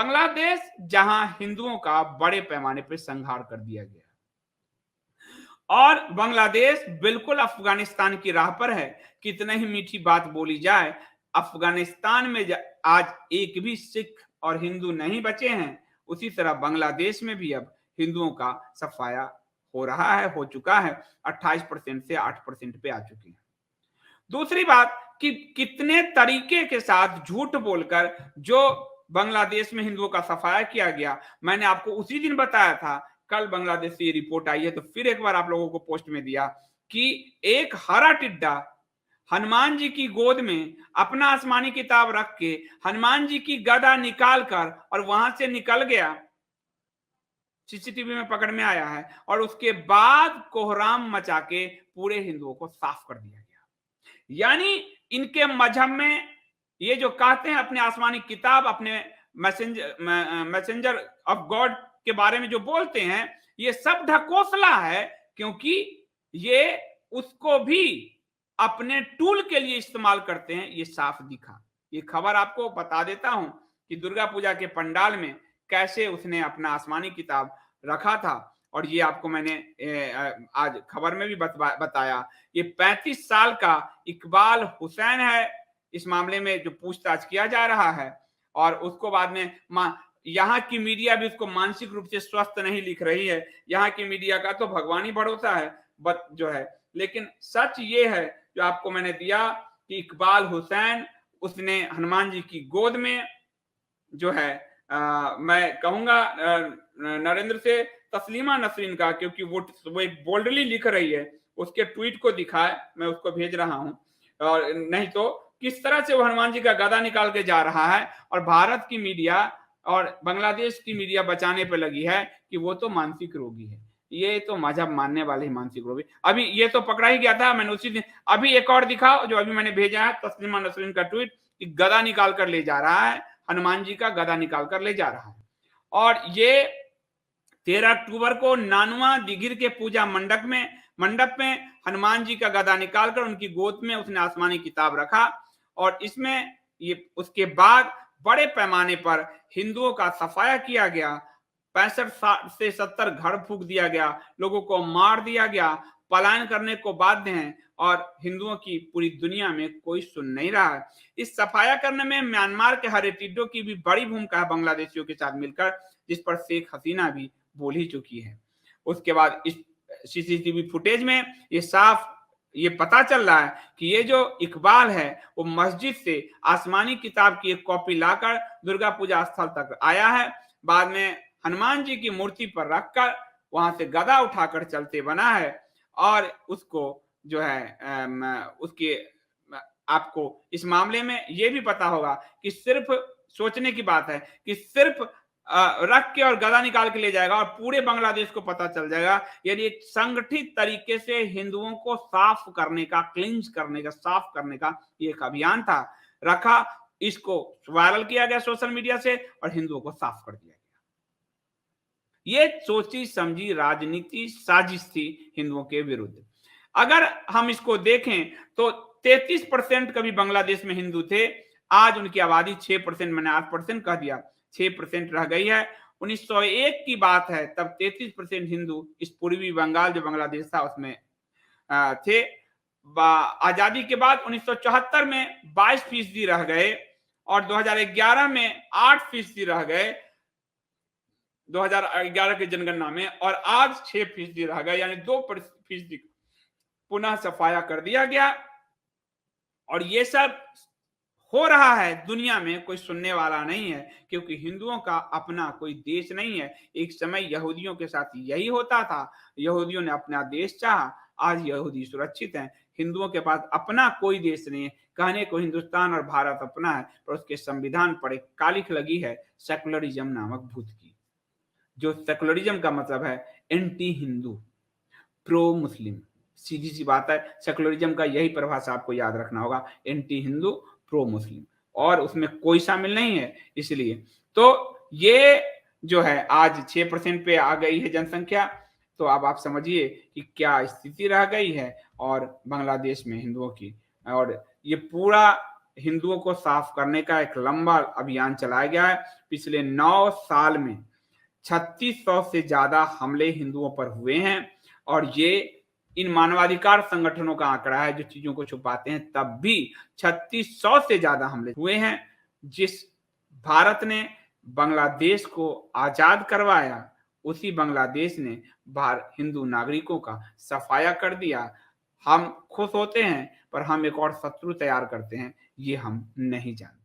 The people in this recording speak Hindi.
बांग्लादेश जहां हिंदुओं का बड़े पैमाने पर संहार कर दिया गया और बांग्लादेश बिल्कुल अफगानिस्तान की राह पर है। कितना ही मीठी बात बोली जाए, अफगानिस्तान में आज एक भी सिख और हिंदू नहीं बचे हैं, उसी तरह बांग्लादेश में भी अब हिंदुओं का सफाया हो रहा है, हो चुका है। 28% से 8% पे आ चुके हैं। दूसरी बात कि कितने तरीके के साथ झूठ बोलकर जो बांग्लादेश में हिंदुओं का सफाया किया गया, मैंने आपको उसी दिन बताया था। कल बांग्लादेश से ये रिपोर्ट आई है तो फिर एक बार आप लोगों को पोस्ट में दिया कि एक हरा टिड्डा हनुमान जी की गोद में अपना आसमानी किताब रख के हनुमान जी की गदा निकाल कर और वहां से निकल गया, सीसीटीवी में पकड़ में आया है, और उसके बाद कोहराम मचा के पूरे हिंदुओं को साफ कर दिया गया। यानी इनके मजहब में ये जो कहते हैं अपने आसमानी किताब, अपने मैसेंजर ऑफ गॉड के बारे में जो बोलते हैं, ये सब ढकोसला है, क्योंकि ये उसको भी अपने टूल के लिए इस्तेमाल करते हैं। ये साफ दिखा। ये खबर आपको बता देता हूं कि दुर्गा पूजा के पंडाल में कैसे उसने अपना आसमानी किताब रखा था, और ये आपको मैंने आज खबर में भी बताया। ये 35 साल का इकबाल हुसैन है, इस मामले में जो पूछताछ किया जा रहा है, और उसको बाद में यहाँ की मीडिया भी उसको मानसिक रूप से स्वस्थ नहीं लिख रही है। यहाँ की मीडिया का तो भगवान ही भरोसा है जो है, लेकिन सच ये है जो आपको मैंने दिया कि इकबाल हुसैन उसने हनुमान जी की गोद में जो है मैं कहूंगा नरेंद्र से तस्लीमा नसरीन का, क्योंकि वो एक बोल्डली लिख रही है, उसके ट्वीट को दिखाए, मैं उसको भेज रहा हूं। और नहीं तो किस तरह से वो हनुमान जी का गदा निकाल के जा रहा है, और भारत की मीडिया और बांग्लादेश की मीडिया बचाने पर लगी है कि वो तो मानसिक रोगी है, ये तो मजहब मानने वाले ही मानसिक रोगी। अभी ये तो पकड़ा ही गया था, मैंने उसी दिन अभी एक और दिखाओ जो अभी मैंने भेजा है, तस्लीमा नसरीन का ट्वीट कि गदा निकाल कर ले जा रहा है, हनुमान जी का गदा निकाल कर ले जा रहा है। और ये 13 अक्टूबर को नानुआ दिगिर के पूजा मंडप में हनुमान जी का गदा निकालकर उनकी गोद में उसने आसमानी किताब रखा, और इसमें ये उसके बाद बड़े पैमाने पर हिंदुओं का सफाया किया गया। 65 से 70 घर फूंक दिया गया, लोगों को मार दिया गया, पलायन करने को बाध्य हैं, और हिंदुओं की पूरी दुनिया में कोई सुन नहीं रहा है। इस सफाया करने में म्यांमार के हेरिटेजों की भी बड़ी भूमिका है बांग्लादेशियों के साथ मिलकर, जिस पर शेख हसीना भी बोल ही चुकी है। उसके बाद इस सीसीटीवी फुटेज में ये साफ ये पता चल रहा है कि ये जो इकबाल है वो मस्जिद से आसमानी किताब की एक कॉपी लाकर दुर्गा पूजा स्थल तक आया है, बाद में हनुमान जी की मूर्ति पर रखकर वहां से गदा उठाकर चलते बना है, और उसको जो है उसके आपको इस मामले में ये भी पता होगा कि सिर्फ सोचने की बात है कि सिर्फ रख के और गदा निकाल के ले जाएगा और पूरे बांग्लादेश को पता चल जाएगा। यानी एक संगठित तरीके से हिंदुओं को साफ करने का, क्लींस करने का, साफ करने का ये एक अभियान था, रखा, इसको वायरल किया गया सोशल मीडिया से और हिंदुओं को साफ कर दिया गया। ये सोची समझी राजनीति साजिश थी हिंदुओं के विरुद्ध। अगर हम इसको देखें तो 33% कभी बांग्लादेश में हिंदू थे, आज उनकी आबादी 6%, मैंने 8% कह दिया, 6% रह गई है। 1901 की बात है, तब 33% हिंदू इस पूर्वी बंगाल जो बांग्लादेश था उसमें थे। आजादी के बाद 1974 में 22% रह गए, और 2011 में 8% रह गए 2011 की जनगणना में, और आज 6% रह गए, यानी 2% पुनः सफाया कर दिया गया। और ये सब हो रहा है, दुनिया में कोई सुनने वाला नहीं है, क्योंकि हिंदुओं का अपना कोई देश नहीं है। एक समय यहूदियों के साथ यही होता था, यहूदियों ने अपना देश चाहा, आज यहूदी सुरक्षित हैं, हिंदुओं के पास अपना कोई देश नहीं है। कहने को हिंदुस्तान और भारत अपना है, पर उसके संविधान पर एक कालिख लगी है सेकुलरिज्म नामक भूत की, जो सेकुलरिज्म का मतलब है एंटी हिंदू, प्रो मुस्लिम। सीधी सी बात है, सेकुलरिज्म का यही परिभाषा आपको याद रखना होगा, एंटी हिंदू प्रो मुस्लिम, और उसमें कोई शामिल नहीं है। इसलिए तो ये जो है आज 6% पे आ गई है जनसंख्या, तो अब आप समझिए कि क्या स्थिति रह गई है और बांग्लादेश में हिंदुओं की। और ये पूरा हिंदुओं को साफ करने का एक लंबा अभियान चलाया गया है। पिछले 9 साल में 3600 से ज्यादा हमले हिंदुओं पर हुए हैं और ये इन मानवाधिकार संगठनों का आंकड़ा है जो चीजों को छुपाते हैं, तब भी 3600 से ज्यादा हमले हुए हैं। जिस भारत ने बांग्लादेश को आजाद करवाया, उसी बांग्लादेश ने हिंदू नागरिकों का सफाया कर दिया। हम खुश होते हैं पर हम एक और शत्रु तैयार करते हैं, ये हम नहीं जानते।